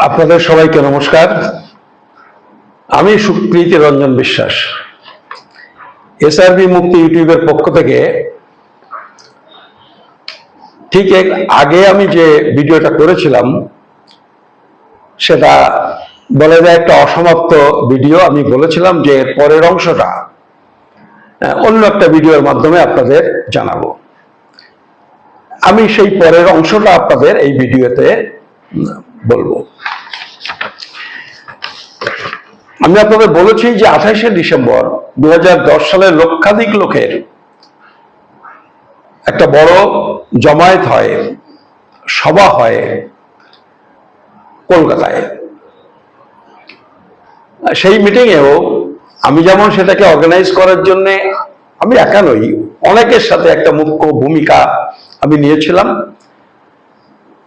আপনাদের সবাইকে নমস্কার। আমি সুপ্রীতি রঞ্জন বিশ্বাস, এসআরবি মুক্তি ইউটিউবের পক্ষ থেকে। ঠিক আগে আমি যে ভিডিওটা করেছিলাম সেটা বলা যায় একটা অসমাপ্ত ভিডিও। আমি বলেছিলাম যে পরের অংশটা অন্য একটা ভিডিওর মাধ্যমে আপনাদের জানাবো। আমি সেই পরের অংশটা আপনাদের এই ভিডিওতে বলবো। আমি আপনাদের বলেছি যে 28শে ডিসেম্বর 2010 সালে লক্ষাধিক লোকের একটা বড় জমায়েত হয়, সভা হয় কলকাতায়। সেই মিটিংয়েও আমি যেমন সেটাকে অর্গানাইজ করার জন্য আমি একা নই, অনেকের সাথে একটা মুখ্য ভূমিকা আমি নিয়েছিলাম।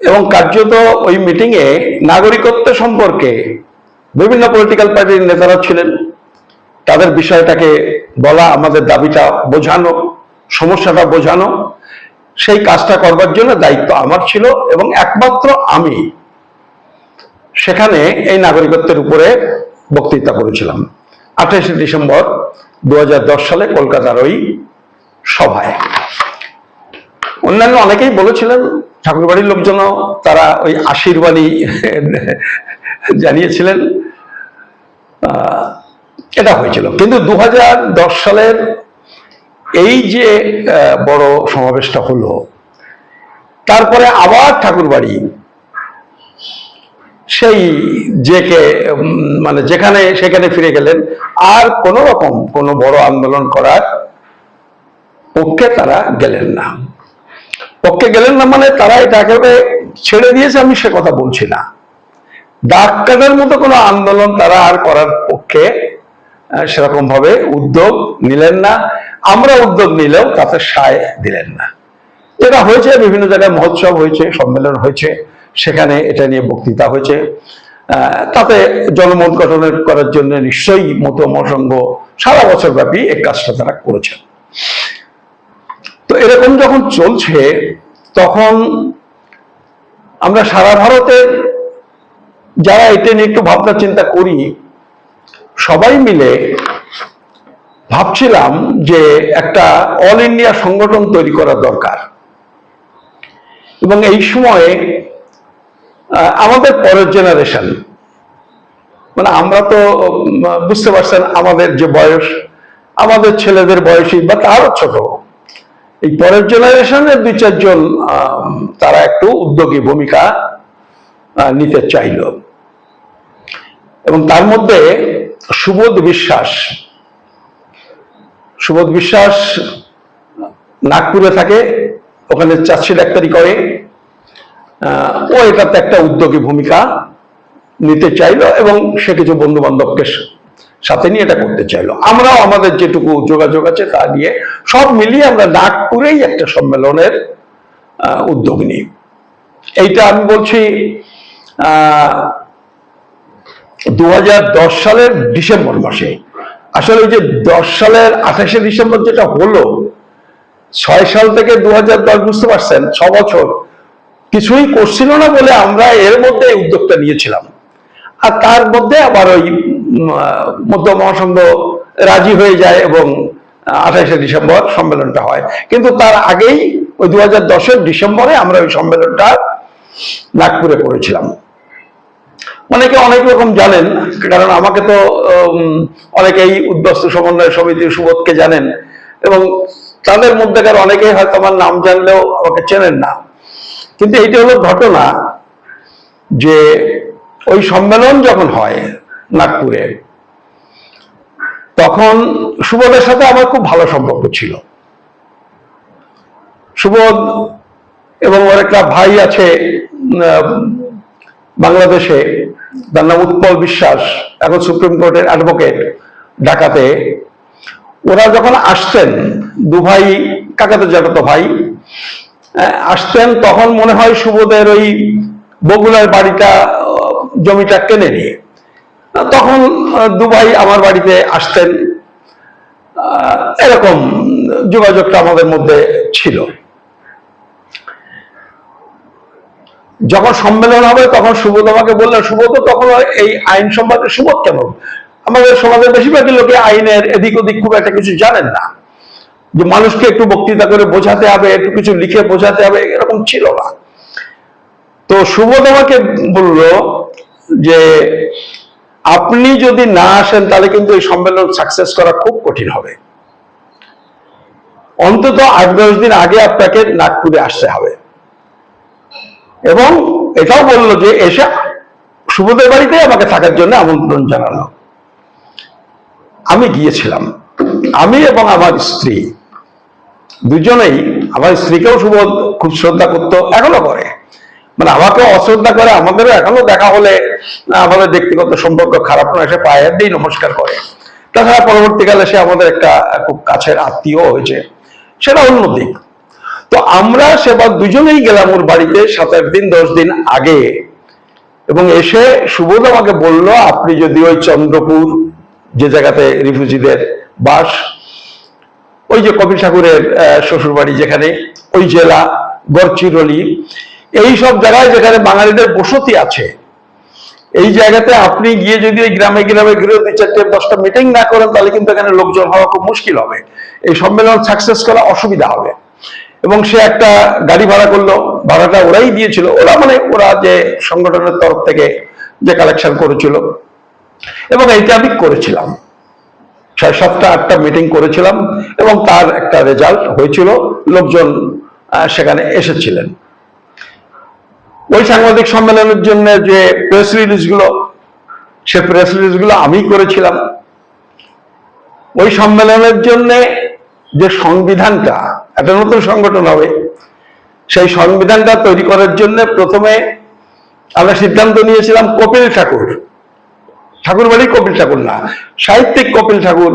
এবং কার্যত ওই মিটিংয়ে নাগরিকত্ব সম্পর্কে বিভিন্ন পলিটিক্যাল পার্টির নেতারা ছিলেন। তাদের বিষয়টাকে বলা, আমাদের দাবিটা বোঝানো, সমস্যাটা বোঝানো, সেই কাজটা করবার জন্য দায়িত্ব আমার ছিল। এবং একমাত্র আমি সেখানে এই নাগরিকত্বের উপরে বক্তৃতা করেছিলাম 28শে ডিসেম্বর 2010 সালে কলকাতার ওই সভায়। অন্যান্য অনেকেই বলেছিলেন, ঠাকুরবাড়ির লোকজনও তারা ওই আশীর্বাণী জানিয়েছিলেন। এটা হয়েছিল। কিন্তু 2010 সালের এই যে বড় সমাবেশটা হলো, তারপরে আবার ঠাকুরবাড়ি সেই যেখানে সেখানে ফিরে গেলেন। আর কোন রকম কোনো বড় আন্দোলন করার পক্ষে তারা গেলেন না। মানে তারা এটাকে ছেড়ে দিয়েছে, আমি সে কথা বলছি না। দাগ কাটার মতো কোনো আন্দোলন তারা আর করার পক্ষে সেরকম ভাবে উদ্যোগ নিলেন না। আমরা উদ্যোগ নিলেও তাতে সায় দিলেন না। এটা হয়েছে, বিভিন্ন জায়গায় মহোৎসব হয়েছে, সম্মেলন হয়েছে, সেখানে এটা নিয়ে বক্তৃতা হয়েছে। তাতে জনমত গঠন করার জন্য নিশ্চয়ই মহাসংঘ সারা বছর ব্যাপী এই কাজটা তারা করেছেন। তো এরকম যখন চলছে, তখন আমরা সারা ভারতের যারা এটা নিয়ে একটু ভাবনা চিন্তা করি, সবাই মিলে ভাবছিলাম যে একটা অল ইন্ডিয়া সংগঠন তৈরি করা দরকার। এবং এই সময়ে আমাদের পরের জেনারেশন, আমরা তো বুঝতে পারছেন আমাদের যে বয়স, আমাদের ছেলেদের বয়সী বা তারও ছোট, এই পরের জেনারেশনের 2-4 জন তারা একটু উদ্যোগী ভূমিকা নিতে চাইল। এবং তার মধ্যে সুবোধ বিশ্বাস নাগপুরে থাকে, ওখানে চাষি ডাক্তারি করে। ও এটাতে একটা উদ্যোগী ভূমিকা নিতে চাইলো এবং সে কিছু বন্ধু বান্ধবকে সাথে নিয়ে এটা করতে চাইলো। আমরাও আমাদের যেটুকু যোগাযোগ আছে তা নিয়ে সব মিলিয়ে আমরা নাগপুরেই একটা সম্মেলনের উদ্যোগ নিই। এইটা আমি বলছি 2010 সালের ডিসেম্বর মাসে। আসলে ওই যে 10 সালের 28শে ডিসেম্বর যেটা হলো, 6 সাল থেকে 2010, বুঝতে পারছেন, 6 বছর কিছুই করছিল না বলে আমরা এর মধ্যে এই উদ্যোগটা নিয়েছিলাম। আর তার মধ্যে আবার ওই মধ্য মহাসংঘ রাজি হয়ে যায় এবং 28শে ডিসেম্বর সম্মেলনটা হয়। কিন্তু তার আগেই ওই 2010-এর ডিসেম্বরে আমরা ওই সম্মেলনটা নাগপুরে করেছিলাম। অনেকে অনেক রকম জানেন, কারণ আমাকে তো অনেকেই উদ্বাস্তু সমন্বয় সমিতির সুবোধকে জানেন, এবং তাদের মধ্যেকার অনেকেই হয়তো আমার নাম জানলেও আমাকে চেনেন না। কিন্তু এইটা হলো ঘটনা যে ওই সম্মেলন যখন হয় নাগপুরে, তখন সুবোধের সাথে আমার খুব ভালো সম্পর্ক ছিল। সুবোধ এবং ওর একটা ভাই আছে বাংলাদেশে, তার নাম উৎপল বিশ্বাস, এখন সুপ্রিম কোর্টের অ্যাডভোকেট ঢাকাতে। ওরা যখন আসতেন, দু ভাই, কাকাতো জ্যাঠাতো ভাই আসতেন, তখন মনে হয় সুবোধের ওই বগুড়ার বাড়িটা, জমিটা কেনে নিয়ে তখন দু ভাই আমার বাড়িতে আসতেন। এরকম যোগাযোগটা আমাদের মধ্যে ছিল। যখন সম্মেলন হবে তখন সুবোধ আমাকে বললেন, সুবোধ তখন এই আইন সম্পর্কে, সুবোধ কেন, আমাদের সমাজের বেশিরভাগই লোকে আইনের এদিক ওদিক খুব একটা কিছু জানেন না, যে মানুষকে একটু বক্তৃতা করে বোঝাতে হবে, একটু কিছু লিখে বোঝাতে হবে, এরকম ছিল না। তো সুবোধ আমাকে বলল যে আপনি যদি না আসেন তাহলে কিন্তু এই সম্মেলন সাকসেস করা খুব কঠিন হবে, অন্তত 8-10 দিন আগে আপনাকে নাগপুরে আসতে হবে। এবং এটাও বললো যে এসে সুবোধের বাড়িতে আমাকে থাকার জন্য আমন্ত্রণ জানানো। আমি গিয়েছিলাম, আমি এবং আমার স্ত্রী দুজনেই। আমার স্ত্রীকেও সুবোধ খুব শ্রদ্ধা করতো, এখনো করে, মানে আমাকেও অশ্রদ্ধা করে, আমাদেরও এখনো দেখা হলে আমাদের ব্যক্তিগত সম্পর্ক খারাপ নয়, সে পায়ের দিয়ে নমস্কার করে। তাছাড়া পরবর্তীকালে সে আমাদের একটা খুব কাছের আত্মীয় হয়েছে, সেটা অন্য দিক। তো আমরা সেবার দুজনেই গেলাম ওর বাড়িতে 7-8 দিন 10 দিন আগে। এবং এসে সুবোধ আমাকে বলল, আপনি যদি ওই চন্দ্রপুর, যে জায়গাতে রিফিউজিদের বাস, ওই যে কপিল ঠাকুরের শ্বশুর বাড়ি যেখানে, ওই জেলা গড়চিরোলি, এই সব জায়গায় যেখানে বাঙালিদের বসতি আছে, এই জায়গাতে আপনি গিয়ে যদি ওই গ্রামে গ্রামে ঘুরে 2-4-10টা মিটিং না করেন তাহলে কিন্তু এখানে লোকজন হওয়া খুব মুশকিল হবে, এই সম্মেলন সাকসেস করা অসুবিধা হবে। এবং সে একটা গাড়ি ভাড়া করলো, ভাড়াটা ওরাই দিয়েছিল, ওরা মানে ওরা যে সংগঠনের তরফ থেকে যে কালেকশন করেছিল। এবং এইটা আমি করেছিলাম, 6-7-8টা মিটিং করেছিলাম এবং তার একটা রেজাল্ট হয়েছিল, লোকজন সেখানে এসেছিলেন। ওই সাংবাদিক সম্মেলনের জন্য যে প্রেস রিলিজগুলো, সে প্রেস রিলিজগুলো আমি করেছিলাম। ওই সম্মেলনের জন্য যে সংবিধানটা, একটা নতুন সংগঠন হবে, সেই সংবিধানটা তৈরি করার জন্য প্রথমে আমরা সিদ্ধান্ত নিয়েছিলাম কপিল ঠাকুর, ঠাকুর বাড়ি কপিল ঠাকুর না, সাহিত্যিক কপিল ঠাকুর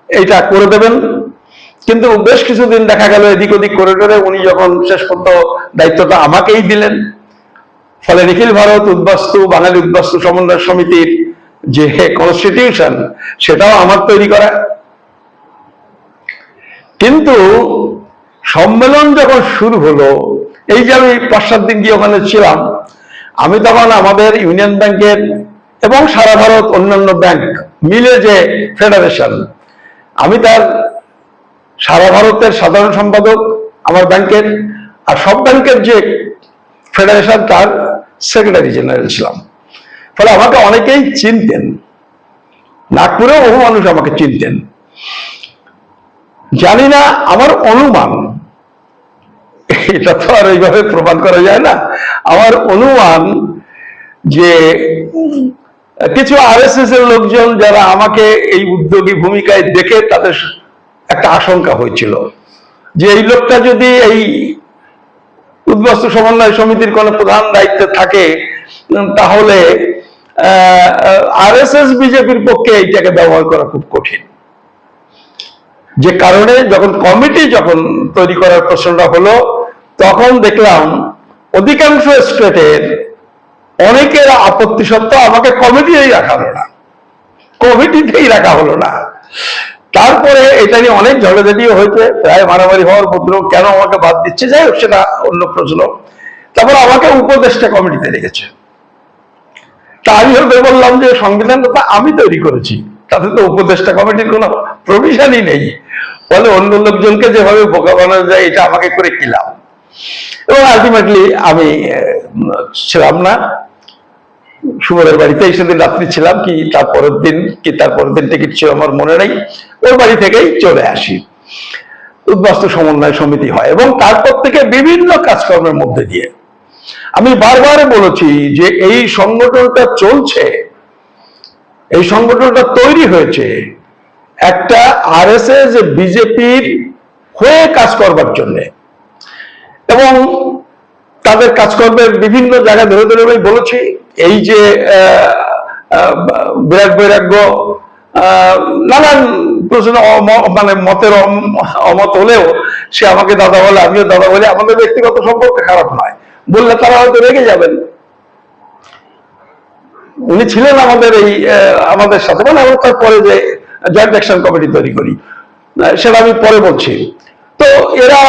এইটা করে দেবেন। কিন্তু বেশ কিছুদিন দেখা গেল এদিক ওদিক করে করে উনি যখন শেষ পর্যন্ত দায়িত্বটা আমাকেই দিলেন, ফলে নিখিল ভারত উদ্বাস্তু বাঙালি উদ্বাস্তু সমন্বয় সমিতির যে কনস্টিটিউশন, সেটাও আমার তৈরি করা। কিন্তু সম্মেলন যখন শুরু হলো, এই যে আমি 5-7 দিন গিয়ে ওখানে ছিলাম, আমি তখন আমাদের ইউনিয়ন ব্যাংকের এবং সারা ভারত অন্যান্য ব্যাংক মিলে যে ফেডারেশন, আমি তার সারা ভারতের সাধারণ সম্পাদক আমার ব্যাংকের, আর সব ব্যাংকের যে ফেডারেশন তার সেক্রেটারি জেনারেল ছিলাম। ফলে আমাকে অনেকেই চিনতেন, নাগপুরেও বহু মানুষ আমাকে চিনতেন। জানি না, আমার অনুমান, এটা তো আর এইভাবে প্রমাণ করা যায় না, আমার অনুমান যে কিছু আরএসএস এর লোকজন যারা আমাকে এই উদ্যোগী ভূমিকায় দেখে তাদের একটা আশঙ্কা হয়েছিল যে এই লোকটা যদি এই উদ্বাস্তু সমন্বয় সমিতির কোন প্রধান দায়িত্বে থাকে তাহলে আরএসএস বিজেপির পক্ষে এইটাকে ব্যবহার করা খুব কঠিন। যে কারণে যখন কমিটি তৈরি করার প্রশ্নটা হলো, তখন দেখলাম অধিকাংশ স্টেটের অনেকের আপত্তি সত্ত্বেও আমাকে কমিটিতেই রাখা হলো না। তারপরে এটা নিয়ে অনেক ঝগড়াঝাটিও হয়েছে, প্রায় মারামারি হওয়ার উপদ্রব, কেন আমাকে বাদ দিচ্ছে, যাই হোক সেটা অন্য প্রশ্ন। তারপর আমাকে উপদেষ্টা কমিটিতে রেখেছে। তা আমি বললাম যে সংবিধানটা তো আমি তৈরি করেছি, তাতে তো উপদেষ্টা কমিটির কোনো প্রভিশনই নেই, ফলে অন্য লোকজনকে যেভাবে বোকা বানানো যায় এটা আমাকে করে কি লাভ। এবং আলটিমেটলি আমি ছিলাম না, সুমনের বাড়িতেই সেদিন রাত্রি ছিলাম, কি তারপরের দিন টিকিট ছিল আমার মনে নেই, ওর বাড়ি থেকেই চলে আসি। উদ্বাস্তু সমন্বয় সমিতি হয় এবং তারপর থেকে বিভিন্ন কাজকর্মের মধ্যে দিয়ে আমি বারবার বলেছি যে এই সংগঠনটা চলছে, এই সংগঠনটা তৈরি হয়েছে একটা আরএসএস বিজেপির হয়ে কাজ করবার জন্য। এবং তাদের কাজকর্মের বিভিন্ন জায়গা ধরে ধরে আমি বলেছি, এই যে বিরাট বৈরাগ্য, নানান প্রশ্ন, মানে মতের অমত হলেও সে আমাকে দাদা বলে, আমিও দাদা বলি, আমাদের ব্যক্তিগত সম্পর্ক খারাপ নয়, বললে তারা হয়তো রেগে যাবেন। উনি ছিলেন আমাদের সাথে, মানে আমরা তারপরে যে জয়েন্ট অ্যাকশন কমিটি তৈরি করি, সেটা আমি পরে বলছি। তো এরা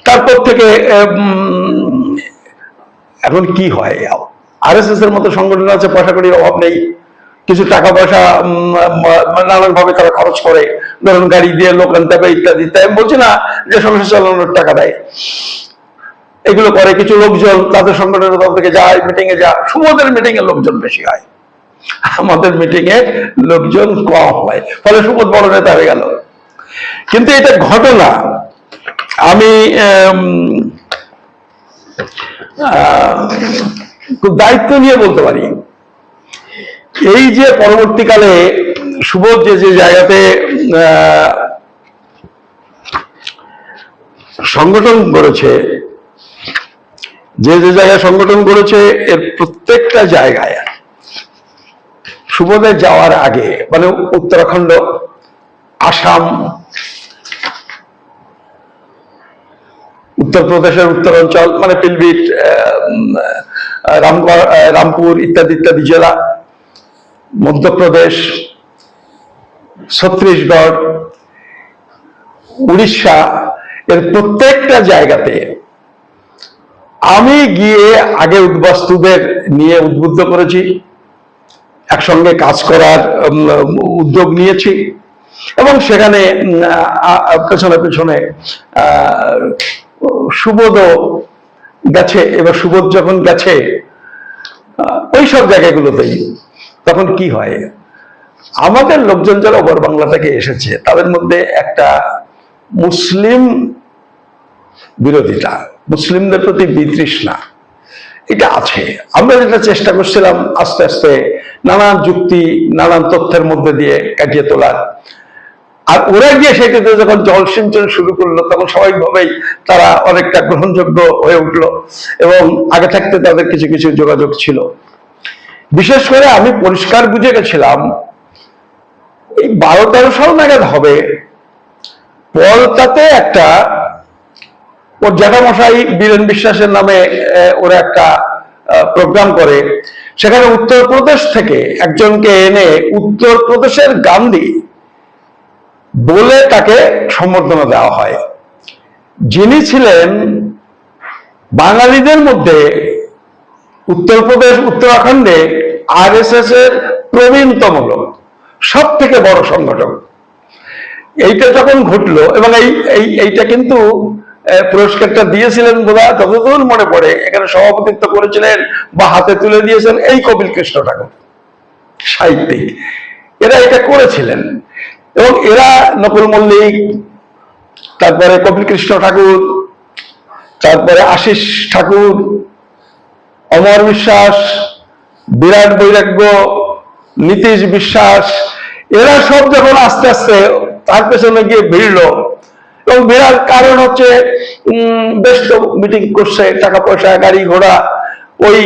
তারপর থেকে এখন কি হয়, আরএসএস এর মতো সংগঠন আছে, পয়সা কড়ির অভাব নেই, কিছু টাকা পয়সা নানান ভাবে তারা খরচ করে, ধরুন গাড়ি দিয়ে লোক আনতে হবে ইত্যাদি। তাই আমি বলছি না যে সংসার চালানোর টাকা দেয়, এগুলো করে কিছু লোকজন তাদের সংগঠনের তরফ থেকে যায়, মিটিং এ যায়। সুবোধের মিটিং এ লোকজন বেশি হয়, আমাদের মিটিং এ লোকজন কম হয়, ফলে সুবোধ বড় নেতা হয়ে গেল। কিন্তু এটা ঘটনা, আমি খুব দায়িত্ব নিয়ে বলতে পারি, এই যে পরবর্তীকালে সুবোধ যে জায়গাতে সংগঠন গড়েছে, যে জায়গায় সংগঠন গড়েছে, এর প্রত্যেকটা জায়গায় সুবোধে যাওয়ার আগে, মানে উত্তরাখণ্ড, আসাম, উত্তরপ্রদেশের উত্তরাঞ্চল, মানে পিলবিট, রামপুর ইত্যাদি ইত্যাদি জেলা, মধ্যপ্রদেশ, ছত্তিশগড়, উড়িষ্যা, এর প্রত্যেকটা জায়গাতে আমি গিয়ে আগে উদ্বাস্তুদের নিয়ে উদ্বুদ্ধ করেছি, একসঙ্গে কাজ করার উদ্যোগ নিয়েছি, এবং সেখানে পেছনে পেছনে সুবোধও গেছে। এবার সুবোধ যখন গেছে ওই সব জায়গাগুলোতেই, তখন কি হয়, আমাদের লোকজন যারা ওপর বাংলা থেকে এসেছে তাদের মধ্যে একটা মুসলিম বিরোধিতা, মুসলিমদের প্রতি বিতৃষ্ণা, এটা আছে। আমরা যেটা চেষ্টা করছিলাম আস্তে আস্তে নানান যুক্তি, নানান তথ্যের মধ্যে দিয়ে কাটিয়ে তোলার, আর ওরা গিয়ে সেটাতে যখন জল সিঞ্চন শুরু করলো, তখন স্বাভাবিকভাবেই তারা অনেকটা গ্রহণযোগ্য হয়ে উঠলো, এবং আগে থাকতে তাদের কিছু কিছু যোগাযোগ ছিল। বিশেষ করে আমি পরিষ্কার বুঝে গেছিলাম, এই 12-13 সাল নাগাদ হবে, পলতাতে একটা, ওর জ্যাঠামশাই বীরেন বিশ্বাসের নামে ওরা একটা প্রোগ্রাম করে, সেখানে উত্তরপ্রদেশ থেকে একজনকে এনে উত্তরপ্রদেশের গান্ধী বলে তাকে সম্বর্ধনা দেওয়া হয়, যিনি ছিলেন বাঙালিদের মধ্যে উত্তরপ্রদেশ, উত্তরাখণ্ডে আরএসএস এর প্রবীণতম লোক, সব থেকে বড় সংগঠক। এইটা যখন ঘটলো, এবং এইটা কিন্তু পুরস্কারটা দিয়েছিলেন বোধহয়, যতদূর মনে পড়ে, এখানে সভাপতিত্ব করেছিলেন বা হাতে তুলে দিয়েছেন এই কপিল কৃষ্ণ ঠাকুর, সাহিত্যিক, এরা এটা করেছিলেন। এবং এরা নকুল মল্লিক, তারপরে কপিল কৃষ্ণ ঠাকুর, তারপরে আশিস ঠাকুর, অমর বিশ্বাস, বিরাট বৈরাগ্য, নীতিশ বিশ্বাস, এরা সব যখন আস্তে আস্তে তার পেছনে গিয়ে ভিড়লো, এবং ভিড়ার কারণ হচ্ছে বেশ তো মিটিং করছে, টাকা পয়সা, গাড়ি ঘোড়া, ওই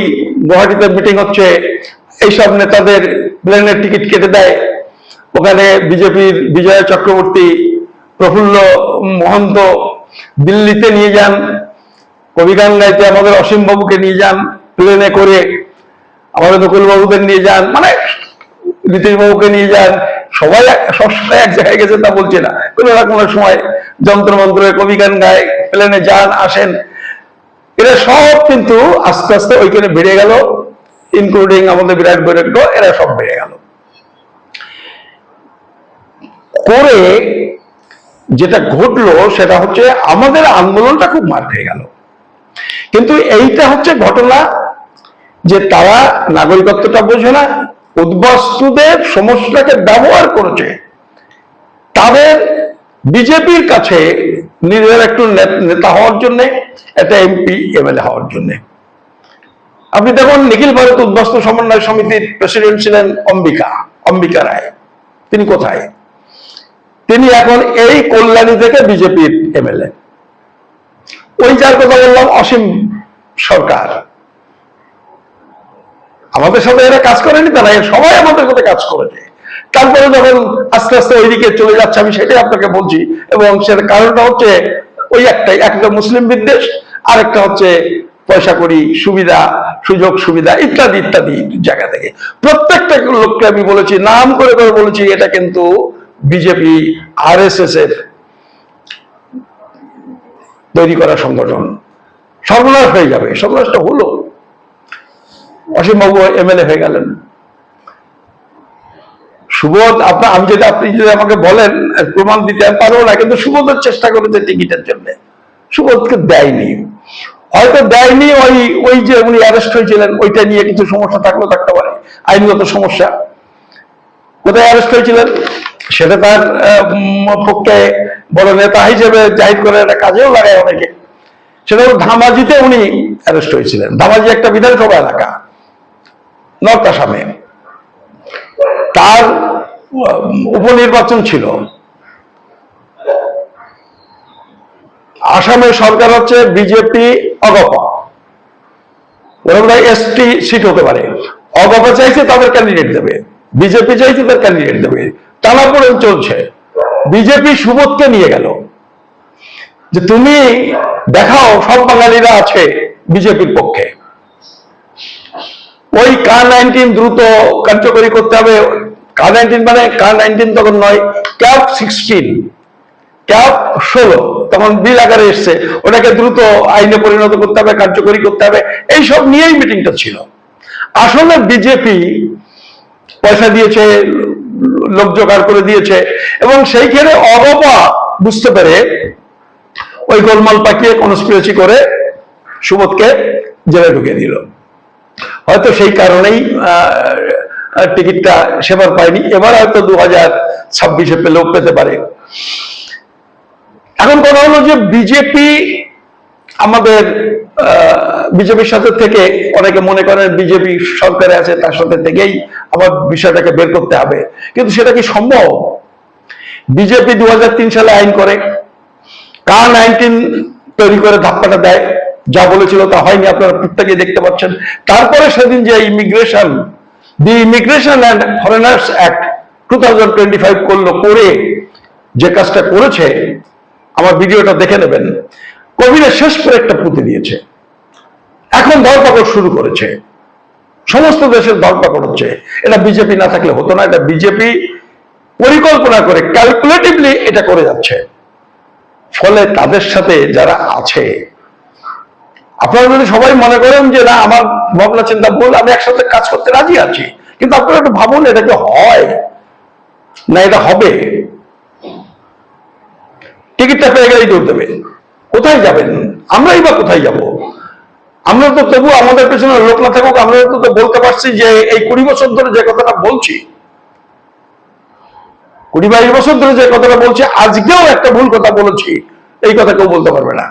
গুয়াহাটিতে মিটিং হচ্ছে, এইসব নেতাদের প্লেনের টিকিট কেটে দেয়, ওখানে বিজেপির বিজয় চক্রবর্তী, প্রফুল্ল মহন্ত দিল্লিতে নিয়ে যান, কবিগাঙ্গাইতে আমাদের অসীম বাবুকে নিয়ে যান প্লেনে করে, আমাদের নকুল বাবুদের নিয়ে যান, মানে নীতিশ বাবুকে নিয়ে যান, সবাই সবসময় এক জায়গায় গেছে তা বলছে না, কোনো না কোনো সময় যন্ত্রমন্ত্রে কবিগাঙ্গায় প্লেনে যান, আসেন। এরা সব কিন্তু আস্তে আস্তে ওইখানে বেড়ে গেল, ইনক্লুডিং আমাদের বিরাট বৈরাগ্য, এরা সব বেড়ে গেল। করে যেটা ঘটলো সেটা হচ্ছে আমাদের আন্দোলনটা খুব মার খেয়ে গেল। কিন্তু এইটা হচ্ছে ঘটনা যে তারা নাগরিকত্বটা বোঝে না, উদ্বাস্তুদের সমস্যাকে ব্যবহার করেছে তাদের বিজেপির কাছে নিজের একটু নেতা হওয়ার জন্য, একটা এমপি এমএলএ হওয়ার জন্য। আপনি দেখুন, নিখিল ভারত উদ্বাস্তু সমন্বয় সমিতির প্রেসিডেন্ট ছিলেন অম্বিকা রায়, তিনি কোথায়? তিনি এখন এই কল্যাণী থেকে বিজেপির এমএলএ। ওই যার কথা বললাম অসীম সরকার, আমাদের সাথে এরা কাজ করেনি, তারা সবাই আমাদের সাথে কাজ করেছে। তারপরে যখন আস্তে আস্তে ওইদিকে চলে যাচ্ছে, আমি সেটাই আপনাকে বলছি, এবং সেটা কারণটা হচ্ছে ওই একটাই, একটা মুসলিম বিদ্বেষ, আর একটা হচ্ছে পয়সা করি, সুবিধা, সুযোগ সুবিধা ইত্যাদি ইত্যাদি জায়গা থেকে। প্রত্যেকটা লোককে আমি বলেছি, নাম করে করে বলেছি, এটা কিন্তু বিজেপি আরএসএস এর তৈরি করা সংগঠন, সর্বনাশ হয়ে যাবে। সর্বনাশটা হলো, অসীমবাবু এমএলএ হয়ে গেলেন। সুবোধ আপনি যদি আমাকে বলেন প্রমাণ দিতে পারবো না, কিন্তু সুবোধের চেষ্টা করেছে টিকিটের জন্য, সুবোধকে দেয়নি। হয়তো দেয়নি ওই যে উনি অ্যারেস্ট হয়েছিলেন ওইটা নিয়ে কিছু সমস্যা থাকলেও থাকতে পারে, আইনগত সমস্যা। কোথায় অ্যারেস্ট হয়েছিলেন সেটা তার পক্ষে বড় নেতা হিসেবে জাহির করে একটা কাজেও লাগায় অনেকে। সেটা হল ধামাজিতে উনি অ্যারেস্ট হয়েছিলেন। ধামাজি একটা বিধানসভা এলাকা নর্থ আসামে, তার উপনির্বাচন ছিল। আসামের সরকার হচ্ছে বিজেপি অগপা, ওরা এসটি সিট হতে পারে। অগপা চাইছে তাদের ক্যান্ডিডেট দেবে, বিজেপি চাইছে তার ক্যান্ডিডেট দেবে, টানাপোড়েন চলছে। বিজেপি সুবোধকে নিয়ে গেল যে তুমি দেখাও সব বাঙালিরা আছে বিজেপির পক্ষে, ওই K-19 দ্রুত কার্যকরী করতে হবে। K-19 মানে K-19 তখন নয়, ক্যাপ 16, ক্যাপ 16 তখন বিল আকারে এসছে, ওটাকে দ্রুত আইনে পরিণত করতে হবে, কার্যকরী করতে হবে, এইসব নিয়েই মিটিংটা ছিল। আসলে বিজেপি পয়সা দিয়েছে, লোক জোগাড় করে দিয়েছে, এবং সেইখানে অগপা বুঝতে পেরে ওই গোলমাল পাকিয়ে কনস্পিরেসি করে সুবোধকে জেলে ঢুকিয়ে দিল। হয়তো সেই কারণেই টিকিটটা সেবার পায়নি, এবার হয়তো 2026-এ পেলেও পেতে পারে। এখন কথা হলো যে বিজেপি আমাদের বিজেপির সাথে থেকে অনেকে মনে করেন বিজেপি সরকারে আছে তার সাথে থেকেই আবার বিষয়টাকে বের করতে হবে, কিন্তু সেটা কি সম্ভব? বিজেপি 2003 সালে আইন করে, K-19 তৈরি করে ধাপ্পাটা দেয়, যা বলেছিল তা হয়নি, আপনারা প্রত্যেকে দেখতে পাচ্ছেন। তারপরে সেদিন যে the immigration and foreigners act 2025 করলো, করে যে কাজটা করেছে, আমার ভিডিওটা দেখে নেবেন, কোভিডের শেষ করে একটা পুঁতে দিয়েছে। এখন ধরপাকড় শুরু করেছে, সমস্ত দেশের ধরপাকড় হচ্ছে। এটা বিজেপি না থাকলে হতো না, এটা বিজেপি পরিকল্পনা করে ক্যালকুলেটিভলি এটা করে যাচ্ছে। ফলে তাদের সাথে যারা আছে, আপনারা যদি সবাই মনে করেন যে না আমার ভাবনা চিন্তা ভুল, আমি একসাথে কাজ করতে রাজি আছি, কিন্তু আপনারা একটু ভাবুন এটা কি হয় না এটা হবে? টিকিটটা পেয়ে গেলেই দৌড় দেবে, কোথায় যাবেন? আমরাই বা কোথায় যাব? আমরা তো তবু আমাদের পেছনে লোক না থাকুক, আমরা তো বলতে পারছি যে এই 20 বছর ধরে যে কথাটা বলছি, 20-22 বছর ধরে যে কথাটা বলছি, আজকেও একটা ভুল কথা বলেছি, এই কথা কেউ বলতে পারবে না।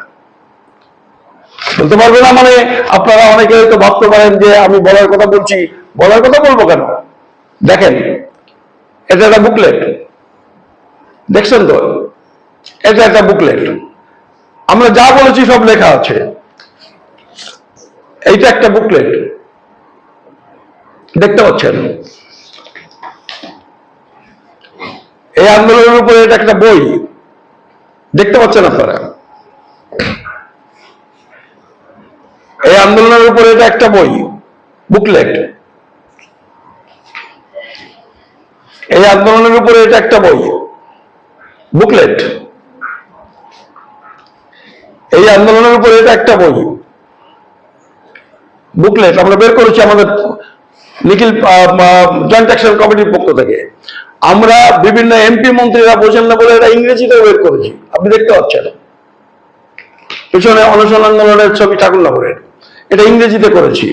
বলতে পারবে না মানে আপনারা অনেকে হয়তো ভাবতে পারেন যে আমি বলার কথা বলছি, বলার কথা বলবো কেন? দেখেন, এটা একটা বুকলেট, দেখছেন তো? এটা একটা বুকলেট, আমরা যা বলেছি সব লেখা আছে। এইটা একটা বুকলেট, দেখতে পাচ্ছেন? এই আন্দোলনের উপরে এটা একটা বই, দেখতে পাচ্ছেন আপনারা? এই আন্দোলনের উপরে এটা একটা বই, বুকলেট। এই আন্দোলনের উপরে এটা একটা বই, বুকলেট। এই আন্দোলনের উপরে এটা একটা বই, বুকলেট আমরা বের করেছি আমাদের নিখিল জয়েন্ট অ্যাকশন কমিটির পক্ষ থেকে। আমরা বিভিন্ন এমপি মন্ত্রীরা বোঝেন না বলে এটা ইংরেজিতেও বের করেছি, আপনি দেখতে পাচ্ছেন। পিছনে অনশন আন্দোলনের ছবি ঠাকুরনগরের, এটা ইংরেজিতে করেছি।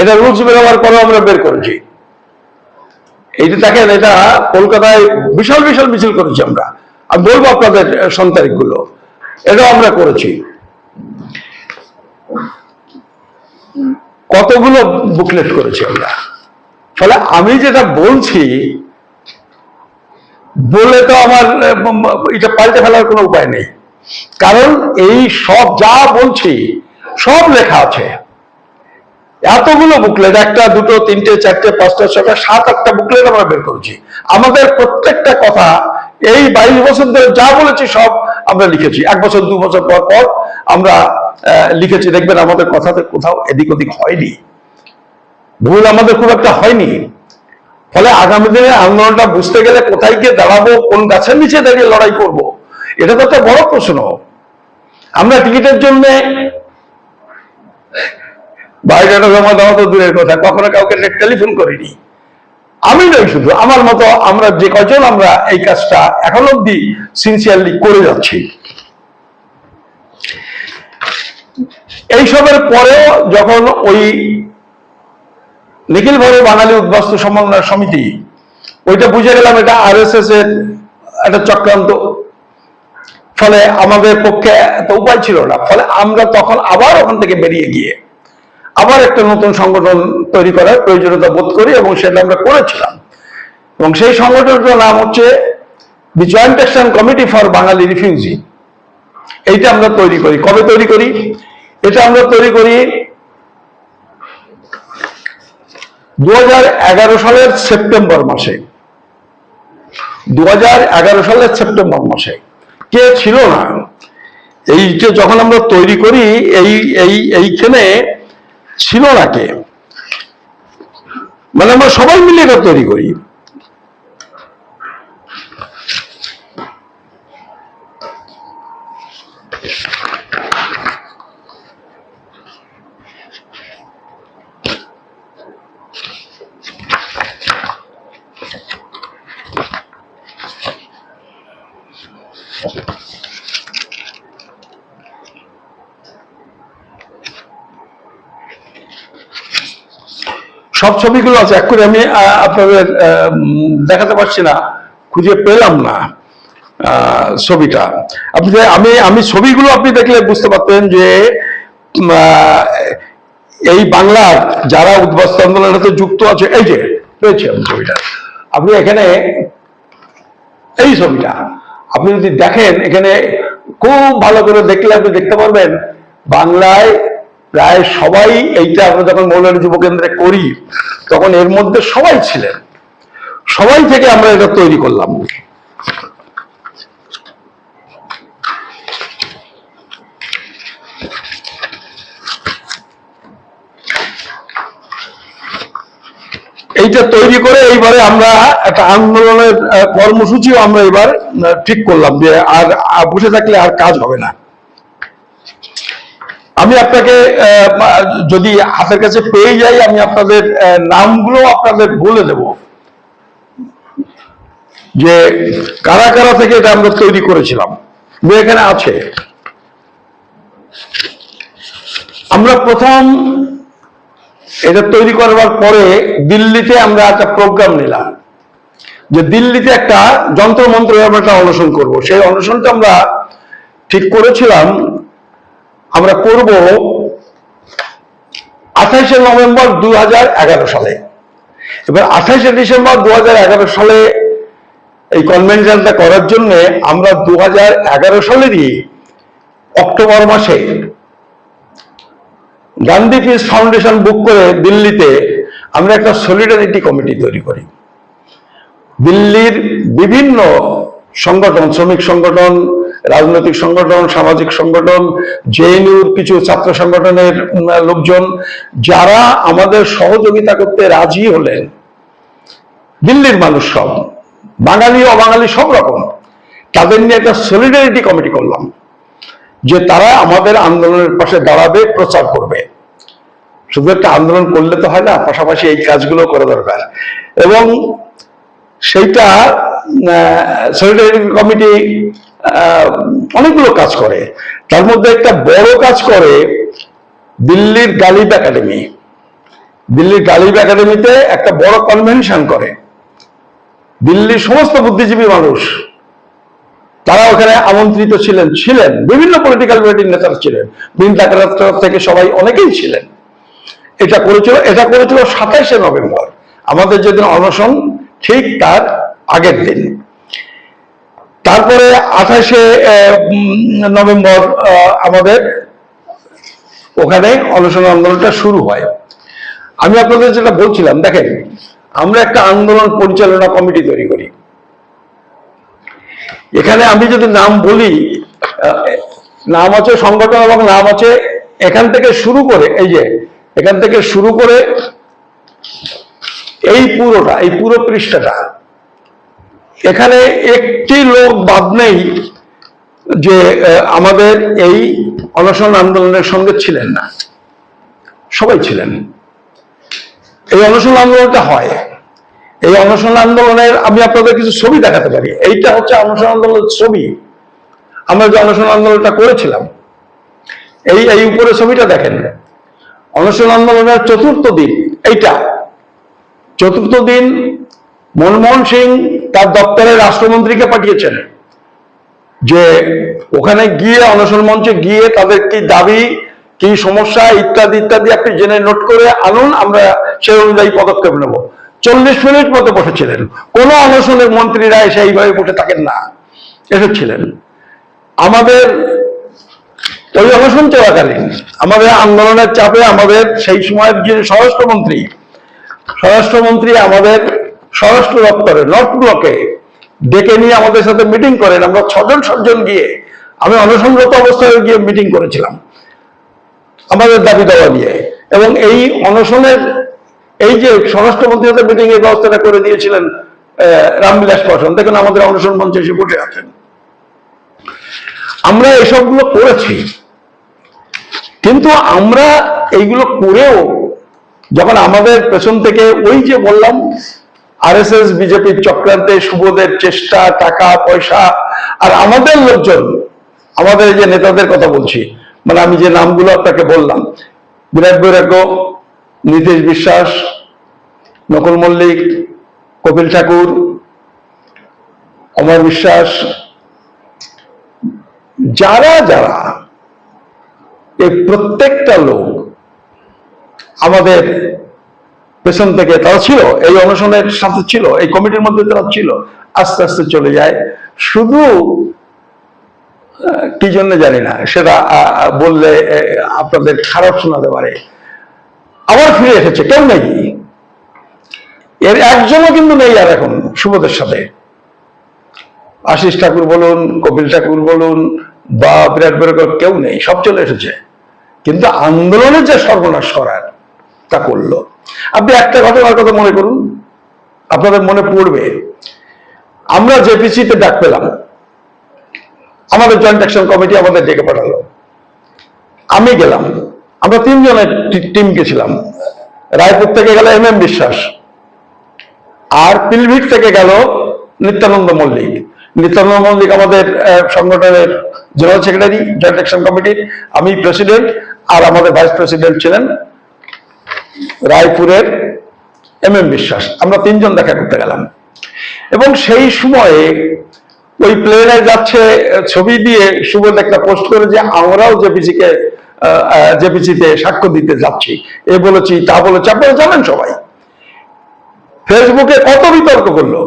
এটা রুলস বেরোবার পরেও আমরা বের করেছি। এইটা দেখেন, এটা কলকাতায় বিশাল বিশাল মিছিল করেছি আমরা, আমি বলবো আপনাদের সন্তারিখগুলো, এটাও আমরা করেছি। কতগুলো বুকলেট করেছি আমরা। ফলে আমি যেটা বলছি বলে তো আমার এটা পাল্টে ফেলার কোনো উপায় নেই, কারণ এই সব যা বলছি সব লেখা আছে। এতগুলো বুকলেট, 1, 2, 3, 4, 5, 6, 7, 8টা বুকলেট আমরা বের করেছি। আমাদের প্রত্যেকটা কথা এই 22 বছর ধরে যা বলেছি সব আমরা লিখেছি, 1 বছর 2 বছর পর পর আমরা লিখেছি। দেখবেন আমাদের কথাতে কোথাও এদিক ওদিক হয়নি, ভুল আমাদের খুব একটা হয়নি। ফলে আগামী দিনে আন্দোলনটা বুঝতে গেলে কোথায় গিয়ে দাঁড়াবো, কোন গাছের নিচে দাঁড়িয়ে লড়াই করব, এটা তো একটা বড় প্রশ্ন। আমরা টিকিটের জন্য বায়োডাটা জমা দেওয়া তো দূরের কথা, কখনো কাউকে টেলিফোন করিনি। আমি নই শুধু, আমার মতো আমরা যে কজন আমরা এই কাজটা এখন অব্দি সিনসিয়ারলি করে যাচ্ছি। এইসবের পরেও যখন ওই নিখিল ভারত বাঙালি উদ্বাস্তু সমন্বয় সমিতি, ওইটা বুঝে গেলাম এটা আরএসএস এর একটা চক্রান্ত, ফলে আমাদের পক্ষে তো উপায় ছিল না। ফলে আমরা তখন আবার ওখান থেকে বেরিয়ে গিয়ে আবার একটা নতুন সংগঠন তৈরি করার প্রয়োজনীয়তা বোধ করি, এবং সেটা আমরা করেছিলাম। এবং সেই সংগঠনটার নাম হচ্ছে the joint action committee for Bangali refugee. এইটা আমরা তৈরি করি। কবে তৈরি করি? এটা আমরা তৈরি করি 2011 সালের সেপ্টেম্বর মাসে। 2011 সালের সেপ্টেম্বর মাসে কে ছিল না এইটা যখন আমরা তৈরি করি, এইখানে ছিল না কে, মানে আমরা সবাই মিলে এটা তৈরি করি। সব ছবিগুলো আছে, এক করে আমি আপনাদের দেখাতে পারছি না, খুঁজে পেলাম না ছবিটা। আপনি আমি ছবিগুলো আপনি দেখলে বুঝতে পারতেন যে এই বাংলার যারা উদ্বাস্তু আন্দোলনের সাথে যুক্ত আছে, এই যে রয়েছে ছবিটা, আপনি এখানে এই ছবিটা আপনি যদি দেখেন, এখানে খুব ভালো করে দেখলে আপনি দেখতে পারবেন বাংলায় প্রায় সবাই, এইটা আমরা যখন মৌলানা যুব কেন্দ্রে করি তখন এর মধ্যে সবাই ছিলেন, সবাই থেকে আমরা এটা তৈরি করলাম। এইটা তৈরি করে এইবারে আমরা একটা আন্দোলনের কর্মসূচিও আমরা এবার ঠিক করলাম যে আর বসে থাকলে আর কাজ হবে না। আমি আপনাকে যদি হাতের কাছে পেয়ে যাই, আমি আপনাদের নামগুলো আপনাদের বলে দেব যে কারা কারা থেকে এটা আমরা তৈরি করেছিলাম। এখানে আছে, আমরা প্রথম এটা তৈরি করবার পরে দিল্লিতে আমরা একটা প্রোগ্রাম নিলাম যে দিল্লিতে একটা যন্ত্রমন্ত্র একটা অনশন করব। সেই অনশনটা আমরা ঠিক করেছিলাম আমরা করব 28শে নভেম্বর 2011 সালে। এবার 28শে ডিসেম্বর 2011 সালে এই কনভেনশনটা করার জন্য আমরা 2011 সালেরই অক্টোবর মাসে গান্ধী পিস ফাউন্ডেশন বুক করে দিল্লিতে আমরা একটা সলিডারিটি কমিটি তৈরি করি। দিল্লির বিভিন্ন সংগঠন, শ্রমিক সংগঠন, রাজনৈতিক সংগঠন, সামাজিক সংগঠন, জেএনইউর কিছু ছাত্র সংগঠনের লোকজন যারা আমাদের সহযোগিতা করতে রাজি হলেন, দিল্লির মানুষ সব, বাঙালি অবাঙালি সব রকম, তাদের নিয়ে একটা সলিডারিটি কমিটি করলাম যে তারা আমাদের আন্দোলনের পাশে দাঁড়াবে, প্রচার করবে। শুধু একটা আন্দোলন করলে তো হয় না, পাশাপাশি এই কাজগুলো করা দরকার। এবং সেইটা সলিডারিটি কমিটি অনেকগুলো কাজ করে, তার মধ্যে একটা বড় কাজ করে দিল্লির গালিব একাডেমি। দিল্লির গালিব একাডেমিতে একটা বড় কনভেনশন করে, দিল্লির সমস্ত বুদ্ধিজীবী মানুষ তারা ওখানে আমন্ত্রিত ছিলেন বিভিন্ন পলিটিক্যাল পার্টির নেতারা ছিলেন, থেকে সবাই অনেকেই ছিলেন। এটা করেছিল 27শে নভেম্বর, আমাদের যেদিন অনশন ঠিক তার আগের দিন। তারপরে 28শে নভেম্বর আমাদের ওখানে অনশন আন্দোলনটা শুরু হয়। আমি আপনাদের যেটা বলছিলাম, দেখেন আমরা একটা আন্দোলন পরিচালনা কমিটি তৈরি করি। এখানে আমি যদি নাম বলি, নাম আছে সংগঠন এবং নাম আছে, এখান থেকে শুরু করে এই যে এখান থেকে শুরু করে এই পুরোটা, এই পুরো পৃষ্ঠাটা, এখানে একটি লোক বাদ নেই যে আমাদের এই অনশন আন্দোলনের সঙ্গে ছিলেন না, সবাই ছিলেন। এই অনশন আন্দোলনটা হয়, এই অনশন আন্দোলনের আমি আপনাদের কিছু ছবি দেখাতে পারি। এইটা হচ্ছে অনশন আন্দোলনের ছবি, আমরা যে অনশন আন্দোলনটা করেছিলাম। এই উপরে ছবিটা দেখেন, অনশন আন্দোলনের চতুর্থ দিন। এইটা চতুর্থ দিন মনমোহন সিং তার দপ্তরের রাষ্ট্রমন্ত্রীকে পাঠিয়েছেন যে ওখানে গিয়ে অনশন মঞ্চে গিয়ে তাদের কি দাবি, কি সমস্যা ইত্যাদি ইত্যাদি আপনি জেনে নোট করে আনুন, আমরা সেই অনুযায়ী পদক্ষেপ নেব। 40 মিনিট মতো বসেছিলেন। কোন অনশনের মন্ত্রীরা এসে এইভাবে বসে থাকেন না, এসেছিলেন। আমাদের ওই অনশন চলাকালীন আমাদের আন্দোলনের চাপে আমাদের সেই সময়ের যে স্বরাষ্ট্রমন্ত্রী আমাদের স্বরাষ্ট্র দপ্তরে নর্থ ব্লকে ডেকে নিয়ে আমাদের সাথে মিটিং করেন। আমরা 6জন 7জন গিয়ে, আমি অনশনরত অবস্থায় গিয়ে মিটিং করেছিলাম আমাদের দাবি দেওয়া নিয়ে। এবং এই অনশনের এই যে স্বরাষ্ট্রমন্ত্রীর সাথে মিটিং এর ব্যবস্থাটা করে দিয়েছিলেন রামবিলাস পাসওয়ান, দেখুন আমাদের অনশন মঞ্চে এসে বসে আছেন। আমরা এসবগুলো করেছি, কিন্তু আমরা এইগুলো করেও যখন আমাদের পেছন থেকে ওই যে বললাম আরএসএস বিজেপির চক্রান্তে শুভদের চেষ্টা, টাকা পয়সা, আর আমাদের লোকজন, আমাদের যে নেতাদের কথা বলছি, মানে আমি যে নামগুলো আপনাকে বললাম, বিরাট বৈরাগ্য, নীতিশ বিশ্বাস, নকুল মল্লিক, কপিল ঠাকুর, অমর বিশ্বাস, যারা যারা এই প্রত্যেকটা লোক আমাদের পেছন থেকে তারা ছিল, এই অনশনের সাথে ছিল, এই কমিটির মধ্যে তারা ছিল। আস্তে আস্তে চলে যায়, শুধু কি জন্য জানি না, সেটা বললে আপনাদের খারাপ শোনাতে পারে। আবার ফিরে এসেছে, কেউ নেই, এর একজনও কিন্তু নেই আর এখন শুভদের সাথে। আশিস ঠাকুর বলুন, কপিল ঠাকুর বলুন বা বিরাট বৈরাগ্য, কেউ নেই, সব চলে এসেছে। কিন্তু আন্দোলনের যে সর্বনাশ করার তা করলো। আপনি একটা ঘটনার কথা মনে করুন, আপনাদের মনে পড়বে। আমরা জেপিসিতে ডাক পেলাম, আমাদের জয়েন্ট অ্যাকশন কমিটি আমাদের ডেকে পাঠালো, আমি গেলাম। আমরা 3 জনের টিম গেছিলাম। রায়পুর থেকে গেল এম বিশ্বাস, আর পিলভিট থেকে গেল নিত্যানন্দ মল্লিক। নিত্যানন্দ মল্লিক আমাদের সংগঠনের জেনারেল সেক্রেটারি, জয়েন্ট অ্যাকশন কমিটির, আমি প্রেসিডেন্ট, আর আমাদের ভাইস প্রেসিডেন্ট ছিলেন রায়পুরের এম বিশ্বাস। আমরা 3 জন দেখা করতে গেলাম। এবং সেই সময়ে ওই প্লেনে যাচ্ছে, ছবি দিয়ে সুবোধ একটা পোস্ট করে যে আমরাও জেপিসিতে সাক্ষ্য দিতে যাচ্ছি, এ বলেছি তা বলেছি, আপনারা জানেন সবাই। ফেসবুকে কত বিতর্ক করলো,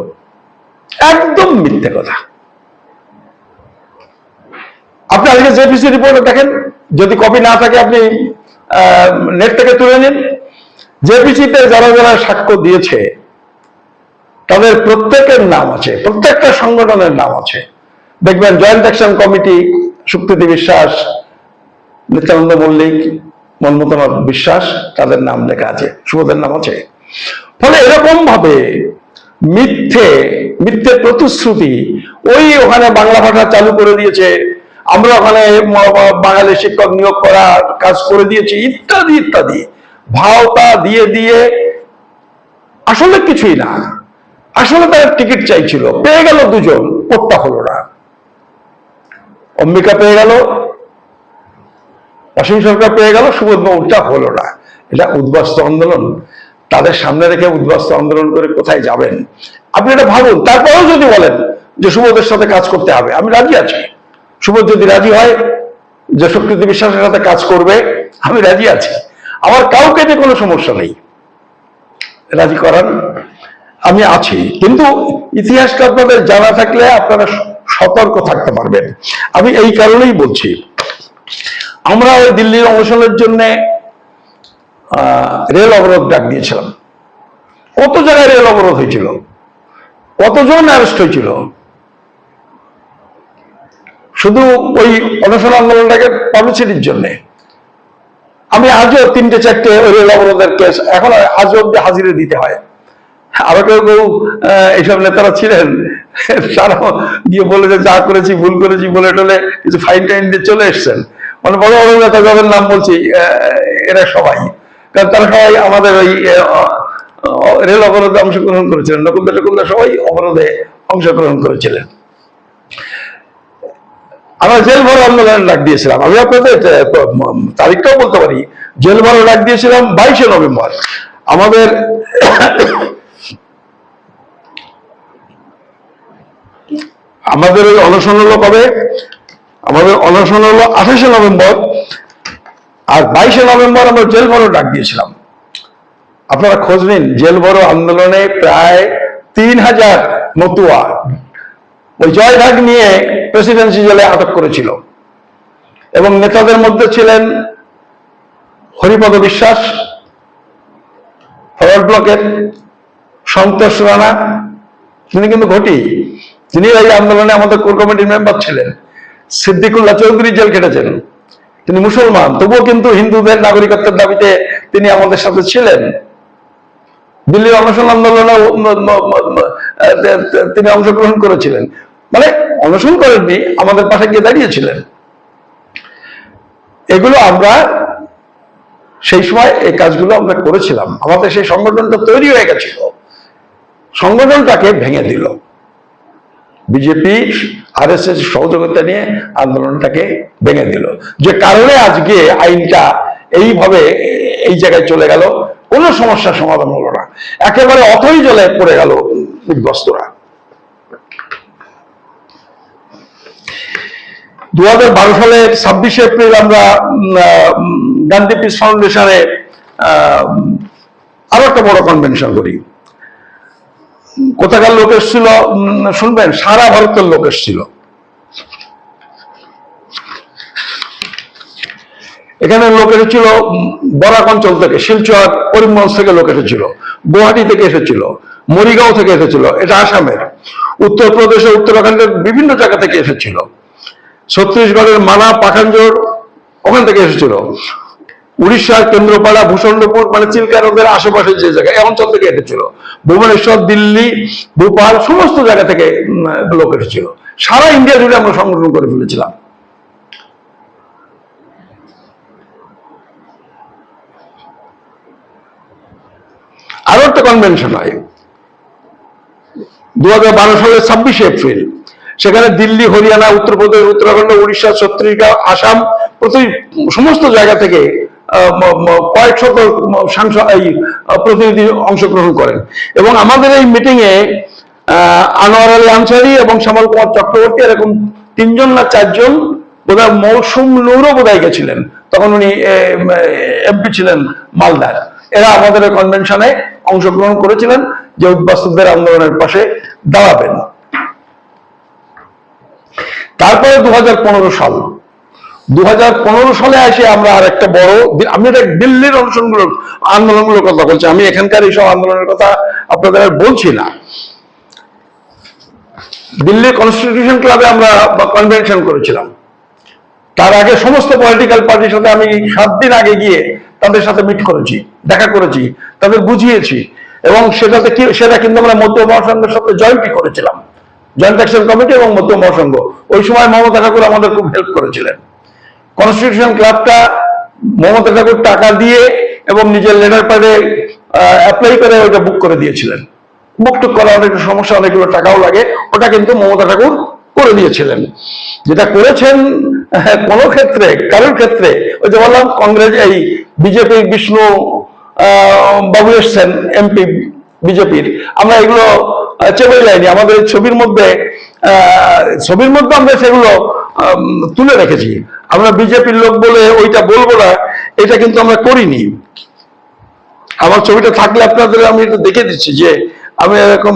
একদম মিথ্যে কথা। আপনি আজকে জেপিসি রিপোর্ট দেখেন, যদি কপি না থাকে আপনি নেট থেকে তুলে নিন। জেপিসিতে যারা যারা সাক্ষ্য দিয়েছে তাদের প্রত্যেকের নাম আছে, প্রত্যেকটা সংগঠনের নাম আছে। দেখবেন জয়েন্ট অ্যাকশন কমিটি, সুপ্রীতি বিশ্বাস, নিত্যানন্দ মল্লিক, মনমতনাথ বিশ্বাস, তাদের নাম লেখা আছে, সুবোধের নাম আছে। ফলে এরকম ভাবে মিথ্যে প্রতিশ্রুতি, ওখানে বাংলা ভাষা চালু করে দিয়েছে, আমরা ওখানে বাঙালি শিক্ষক নিয়োগ করার কাজ করে দিয়েছি, ইত্যাদি ইত্যাদি ভাওতা দিয়ে দিয়ে আসলে কিছুই না। আসলে তার টিকিট চাইছিল, পেয়ে গেল 2 জন, ওটা হলো না। অম্বিকা পেয়ে গেল, অসীম সরকার পেয়ে গেল, সুবোধ বাবুটা হলো না। এটা উদ্বাস্তু আন্দোলন, তাদের সামনে রেখে উদ্বাস্তু আন্দোলন করে কোথায় যাবেন আপনি এটা ভাবুন। তারপরেও যদি বলেন যে সুবোধের সাথে কাজ করতে হবে, আমি রাজি আছি। সুবোধ যদি রাজি হয় যে সুপ্রীতি বিশ্বাসের সাথে কাজ করবে, আমি রাজি আছি। আমার কাউকে যে কোনো সমস্যা নেই, রাজি করার আমি আছি। কিন্তু ইতিহাসটা আপনাদের জানা থাকলে আপনারা সতর্ক থাকতে পারবেন। আমি এই কারণেই বলছি, আমরা ওই দিল্লির অনশনের জন্য রেল অবরোধ ডাক দিয়েছিলাম। কত জায়গায় রেল অবরোধ হয়েছিল, কতজন অ্যারেস্ট হয়েছিল, শুধু ওই অনশন আন্দোলনটাকে পাবলিসিটির জন্য। আমি আজও 3-4টে ওই রেল অবরোধের কেস এখন আজও অব্দি হাজিরে দিতে হয়। আরো কেউ কেউ এইসব নেতারা ছিলেন, তারা গিয়ে বলে যে যা করেছি ভুল করেছি বলে টলে কিছু ফাইন টাইন দিয়ে চলে এসছেন। মানে বড় বড় নেতা যাদের নাম বলছি এরা সবাই, কারণ তারা সবাই আমাদের ওই রেল অবরোধে অংশগ্রহণ করেছিলেন, নকুলদা সবাই অবরোধে অংশগ্রহণ করেছিলেন। আমরা জেল ভরো আন্দোলনের ডাক দিয়েছিলাম, আমি আপনাদের তারিখটাও বলতে পারি, জেল ভরো ডাক দিয়েছিলাম 22শে নভেম্বর। আমাদের ওই অনশন হলো কবে? আমাদের অনশন হলো 28শে নভেম্বর, আর 22শে নভেম্বর আমরা জেল ভরো ডাক দিয়েছিলাম। আপনারা খোঁজ নিন, জেল ভরো আন্দোলনে প্রায় 3000 মতুয়া ওই জয়ঢাক নিয়ে প্রেসিডেন্সি জেলে আটক করেছিল, এবং নেতাদের মধ্যে ছিলেন হরিপদ বিশ্বাস ফরওয়ার্ড ব্লকের, সন্তোষ রানা, তিনি কিন্তু ঘটি, তিনি এই আন্দোলনে আমাদের কোর কমিটির মেম্বার ছিলেন। সিদ্দিকুল্লাহ চৌধুরী জেল কেটেছেন, তিনি মুসলমান, তবুও কিন্তু হিন্দুদের নাগরিকত্বের দাবিতে তিনি আমাদের সাথে ছিলেন। দিল্লির অনশন আন্দোলনে তিনি অংশগ্রহণ করেছিলেন, মানে অনশন করেননি, আমাদের পাশে গিয়ে দাঁড়িয়েছিলেন। এগুলো আমরা সেই সময় এই কাজগুলো আমরা করেছিলাম। আমাদের সেই সংগঠনটা তৈরি হয়ে গেছিল, সংগঠনটাকে ভেঙে দিল বিজেপি, আরএসএস সহযোগিতা নিয়ে আন্দোলনটাকে ভেঙে দিল, যে কারণে আজকে আইনটা এইভাবে এই জায়গায় চলে গেল, কোনো সমস্যার সমাধান হলো না, একেবারে অথই জলে পড়ে গেল বিধ্বস্তরা। 2012 সালের 26শে এপ্রিল আমরা গান্ধী পিস ফাউন্ডেশনে আরো একটা বড় কনভেনশন করি। কোথাকার লোক এসেছিল শুনবেন, সারা ভারতের লোক এসেছিল। এখানে লোক এসেছিল বরাক অঞ্চল থেকে, শিলচর করিমগঞ্জ থেকে লোক এসেছিল, গুয়াহাটি থেকে এসেছিল, মরিগাঁও থেকে এসেছিল, এটা আসামের, উত্তরপ্রদেশের উত্তরাখণ্ডের বিভিন্ন জায়গা থেকে এসেছিল, ছত্তিশগড়ের মানা পাখানজোর ওখান থেকে এসেছিল, উড়িষ্যার কেন্দ্রপাড়া ভূষণ্ডপুর মানে চিলকারদের আশেপাশে যে জায়গা এই অঞ্চল থেকে এসেছিল, ভুবনেশ্বর দিল্লি ভোপাল সমস্ত জায়গা থেকে লোক এসেছিল। সারা ইন্ডিয়া জুড়ে আমরা সংগঠন করে ফেলেছিলাম। আরো একটা কনভেনশন হয় 2012 সালের 26শে এপ্রিল, সেখানে দিল্লি, হরিয়ানা, উত্তরপ্রদেশ, উত্তরাখণ্ড, উড়িষ্যা, ছত্তিশগড়, আসাম সমস্ত জায়গা থেকে কয়েক শত প্রতিনিধি অংশগ্রহণ করেন, এবং আমাদের এই মিটিং এ আনোয়ার আলী আনসারি এবং শ্যামল কুমার চক্রবর্তী এরকম 3জন না 4জন, বোধহয় মৌসুম নূরও বোধহয় গেছিলেন, তখন উনি এমপি ছিলেন মালদার, এরা আমাদের কনভেনশনে অংশগ্রহণ করেছিলেন যে উদ্বাস্তুদের আন্দোলনের পাশে দাঁড়াবেন। তারপরে 2015 সাল, 2015 সালে এসে আমরা আর একটা বড়, আমি দিল্লির আন্দোলনগুলোর কথা বলছি, আমি এখানকার এইসব আন্দোলনের কথা আপনাদের আর বলছি না। দিল্লি কনস্টিটিউশন ক্লাবে আমরা কনভেনশন করেছিলাম। তার আগে সমস্ত পলিটিক্যাল পার্টির সাথে আমি 7 দিন আগে গিয়ে তাদের সাথে মিট করেছি, দেখা করেছি, তাদের বুঝিয়েছি, এবং সেটা কিন্তু আমরা মধ্য মহাসংঘের সাথে জয়েন্টই করেছিলাম, জয়েন্ট অ্যাকশন কমিটি এবং মধ্য মহাসংঘ। ওই সময় মমতা ঠাকুর আমাদের খুব হেল্প করেছিলেন। কনস্টিটিউশন ক্লাবটা মমতা ঠাকুর টাকা দিয়ে এবং নিজের লেটার প্যাডে অ্যাপ্লাই করে ওইটা বুক করে দিয়েছিলেন। বুক টুক করা অনেক সমস্যা, অনেকগুলো টাকাও লাগে, ওটা কিন্তু মমতা ঠাকুর করে দিয়েছিলেন। যেটা করেছেন কোন ক্ষেত্রে, কারোর ক্ষেত্রে, ওই যে বললাম কংগ্রেস এই বিজেপি বিষ্ণু বাবু এসছেন এমপি বিজেপির, আমরা এগুলো চেপে যাইনি, আমাদের ছবির মধ্যে আমরা সেগুলো তুলে রেখেছি। আমরা বিজেপির লোক বলে ওইটা বলবো না, এটা কিন্তু আমরা করিনি। আমার ছবিটা থাকলে আপনাদের আমি এটা দেখে দিচ্ছি যে আমি এরকম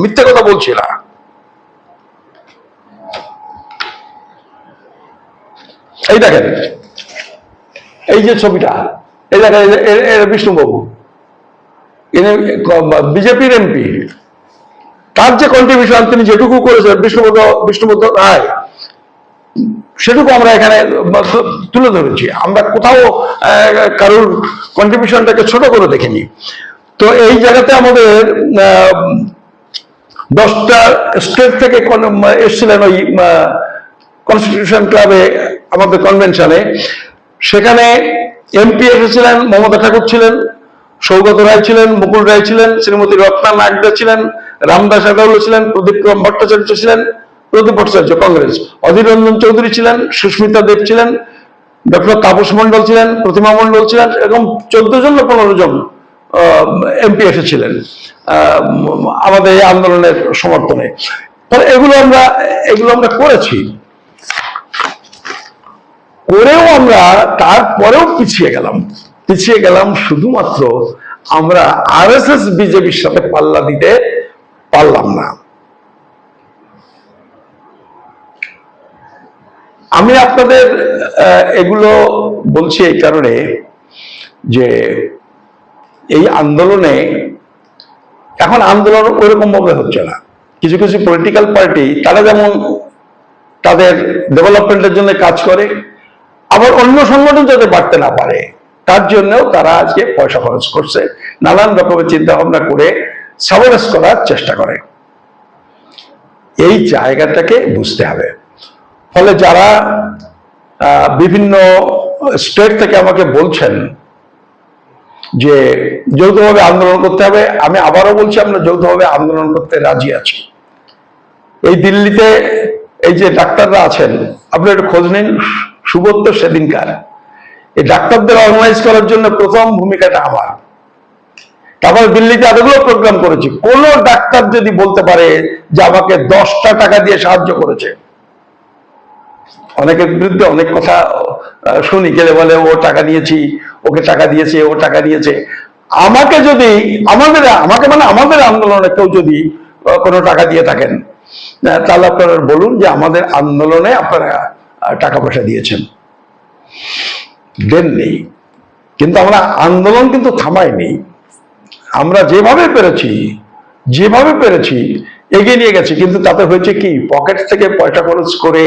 মিথ্যে কথা বলছি না। এই দেখেন, এই যে ছবিটা, এই দেখেন, বিষ্ণুবাবু বিজেপির এমপি, তার যে কন্ট্রিবিউশন তিনি যেটুকু করেছেন বিষ্ণুপদ রায়, সেটুকু আমরা এখানে তুলে ধরেছি। আমরা কোথাও কারোর কন্ট্রিবিউশনটাকে ছোট করে দেখিনি। তো এই জায়গাতে আমাদের 10টা স্টেট থেকে এসেছিলেন ওই কনস্টিটিউশন ক্লাবে আমাদের কনভেনশনে, সেখানে এমপি এসেছিলেন, মমতা ঠাকুর ছিলেন, সৌগত রায় ছিলেন, মুকুল রায় ছিলেন, শ্রীমতী রত্না নাগদা ছিলেন, রামদাস আগাউল ছিলেন, প্রদীপ কুমার ভট্টাচার্য ছিলেন, প্রদীপ ভট্টাচার্য কংগ্রেস, অধীর রঞ্জন চৌধুরী ছিলেন, সুস্মিতা দেব ছিলেন, ডক্টর তাপস মন্ডল ছিলেন, প্রতিমা মন্ডল ছিলেন, এরকম 14 জন না 15 জন এমপি এসেছিলেন আমাদের এই আন্দোলনের সমর্থনে। ফলে এগুলো আমরা করেছি, করেও আমরা তারপরেও পিছিয়ে গেলাম শুধুমাত্র আমরা আরএসএস বিজেপির সাথে পাল্লা দিতে পারলাম না। আমি আপনাদের এগুলো বলছি এই কারণে যে এই আন্দোলনে এখন আন্দোলন ওইরকম ভাবে হচ্ছে না। কিছু কিছু পলিটিক্যাল পার্টি তারা যেমন তাদের ডেভেলপমেন্টের জন্য কাজ করে, আবার অন্য সংগঠন যাতে বাড়তে না পারে তার জন্যও তারা আজকে পয়সা খরচ করছে, নানান রকমের চিন্তা ভাবনা করে সাবরেস করার চেষ্টা করে। এই জায়গাটাকে বুঝতে হবে। ফলে যারা বিভিন্ন স্টেট থেকে আমাকে বলছেন যে যৌথভাবে আন্দোলন করতে হবে, আমি আবারও বলছি আমরা যৌথভাবে আন্দোলন করতে রাজি আছি। এই দিল্লিতে এই যে ডাক্তাররা আছেন, আপনি একটু খোঁজ নিন, সুবোধ সেদিনকার এই ডাক্তারদের অর্গানাইজ করার জন্য প্রথম ভূমিকাটা আমার। তারপরে দিল্লিতে এতগুলো প্রোগ্রাম করেছি, কোন ডাক্তার যদি বলতে পারে যে আমাকে 10টা টাকা দিয়ে সাহায্য করেছে। অনেকের বিরুদ্ধে অনেক কথা শুনি, গেলে বলে ও টাকা নিয়েছি, ওকে টাকা দিয়েছে, ও টাকা দিয়েছে। আমাকে যদি আমাদের আন্দোলনে কেউ যদি কোনো টাকা দিয়ে থাকেন, তাহলে আপনারা বলুন যে আমাদের আন্দোলনে আপনারা টাকা পয়সা দিয়েছেন। দেননি, কিন্তু আমরা আন্দোলন কিন্তু থামাইনি। আমরা যেভাবে পেরেছি এগিয়ে নিয়ে গেছি। কিন্তু তাতে হয়েছে কি, পকেট থেকে পয়সা খরচ করে